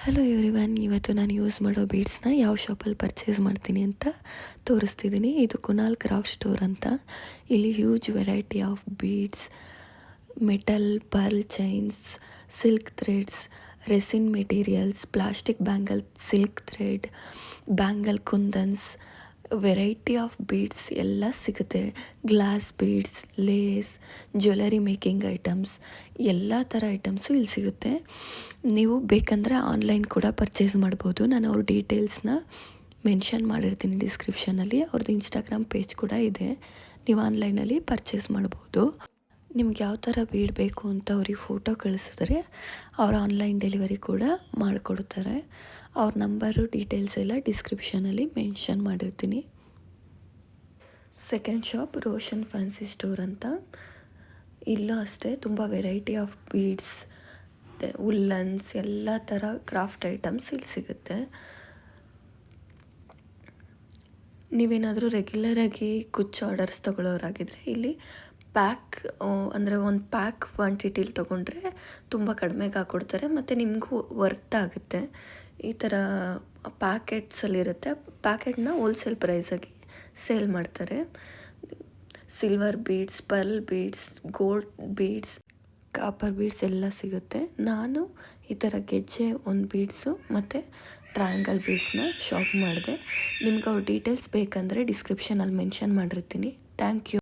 Hello everyone, ಇವತ್ತು ನಾನು use ಮಾಡೋ ಬೀಡ್ಸ್ನ ಯಾವ ಶಾಪಲ್ಲಿ ಪರ್ಚೇಸ್ ಮಾಡ್ತೀನಿ ಅಂತ ತೋರಿಸ್ತಿದ್ದೀನಿ. ಇದು ಕುನಾಲ್ ಕ್ರಾಫ್ಟ್ ಸ್ಟೋರ್ ಅಂತ. ಇಲ್ಲಿ huge variety of beads, metal, pearl chains, silk threads, resin materials, plastic bangle, silk thread, bangle kundans, variety of beads ಎಲ್ಲ ಸಿಗುತ್ತೆ. Glass beads, lace, jewellery making items, ಎಲ್ಲ ಥರ ಐಟಮ್ಸು ಇಲ್ಲಿ ಸಿಗುತ್ತೆ. ನೀವು ಬೇಕಂದರೆ ಆನ್ಲೈನ್ ಕೂಡ ಪರ್ಚೇಸ್ ಮಾಡ್ಬೋದು. ನಾನು ಅವ್ರ ಡೀಟೇಲ್ಸ್ನ ಮೆನ್ಷನ್ ಮಾಡಿರ್ತೀನಿ ಡಿಸ್ಕ್ರಿಪ್ಷನಲ್ಲಿ. ಅವ್ರದ್ದು ಇನ್ಸ್ಟಾಗ್ರಾಮ್ ಪೇಜ್ ಕೂಡ ಇದೆ, ನೀವು ಆನ್ಲೈನಲ್ಲಿ ಪರ್ಚೇಸ್ ಮಾಡ್ಬೋದು. ನಿಮ್ಗೆ ಯಾವ ಥರ ಬೀಡ್ ಬೇಕು ಅಂತ ಅವ್ರಿಗೆ ಫೋಟೋ ಕಳಿಸಿದ್ರೆ ಅವ್ರು ಆನ್ಲೈನ್ ಡೆಲಿವರಿ ಕೂಡ ಮಾಡಿಕೊಡ್ತಾರೆ. ಅವ್ರ ನಂಬರು ಡೀಟೇಲ್ಸ್ ಎಲ್ಲ ಡಿಸ್ಕ್ರಿಪ್ಷನಲ್ಲಿ ಮೆನ್ಷನ್ ಮಾಡಿರ್ತೀನಿ. Second shop Roshan fancy store ಅಂತ. ಇಲ್ಲೂ ಅಷ್ಟೇ ತುಂಬ ವೆರೈಟಿ ಆಫ್ ಬೀಡ್ಸ್, ಉಲ್ಲನ್ಸ್, ಎಲ್ಲ ಥರ ಕ್ರಾಫ್ಟ್ ಐಟಮ್ಸ್ ಇಲ್ಲಿ ಸಿಗುತ್ತೆ. ನೀವೇನಾದರೂ ರೆಗ್ಯುಲರಾಗಿ ಕುಚ್ಚು ಆರ್ಡರ್ಸ್ ತೊಗೊಳ್ಳೋರಾಗಿದ್ದರೆ ಇಲ್ಲಿ ಪ್ಯಾಕ್ ಅಂದರೆ ಒಂದು ಪ್ಯಾಕ್ ಕ್ವಾಂಟಿಟಿಲಿ ತೊಗೊಂಡ್ರೆ ತುಂಬ ಕಡಿಮೆಗೆ ಹಾಕ್ಕೊಡ್ತಾರೆ ಮತ್ತು ನಿಮಗೂ ವರ್ತ್ ಆಗುತ್ತೆ. ಈ ಥರ ಪ್ಯಾಕೆಟ್ಸಲ್ಲಿರುತ್ತೆ, ಪ್ಯಾಕೆಟ್ನ ಹೋಲ್ಸೇಲ್ ಪ್ರೈಸಾಗಿ ಸೇಲ್ ಮಾಡ್ತಾರೆ. Silver beads, pearl beads, gold beads, copper beads ಎಲ್ಲ ಸಿಗುತ್ತೆ. ನಾನು ಈ ಥರ ಗೆಜ್ಜೆ ಒಂದು ಬೀಡ್ಸು ಮತ್ತು ಟ್ರಯಾಂಗಲ್ ಬೀಡ್ಸ್ನ ಶಾಪ್ ಮಾಡಿದೆ. ನಿಮ್ಗೆ ಅವ್ರ ಡೀಟೇಲ್ಸ್ ಬೇಕಂದರೆ ಡಿಸ್ಕ್ರಿಪ್ಷನಲ್ಲಿ ಮೆನ್ಷನ್ ಮಾಡಿರ್ತೀನಿ. Thank you.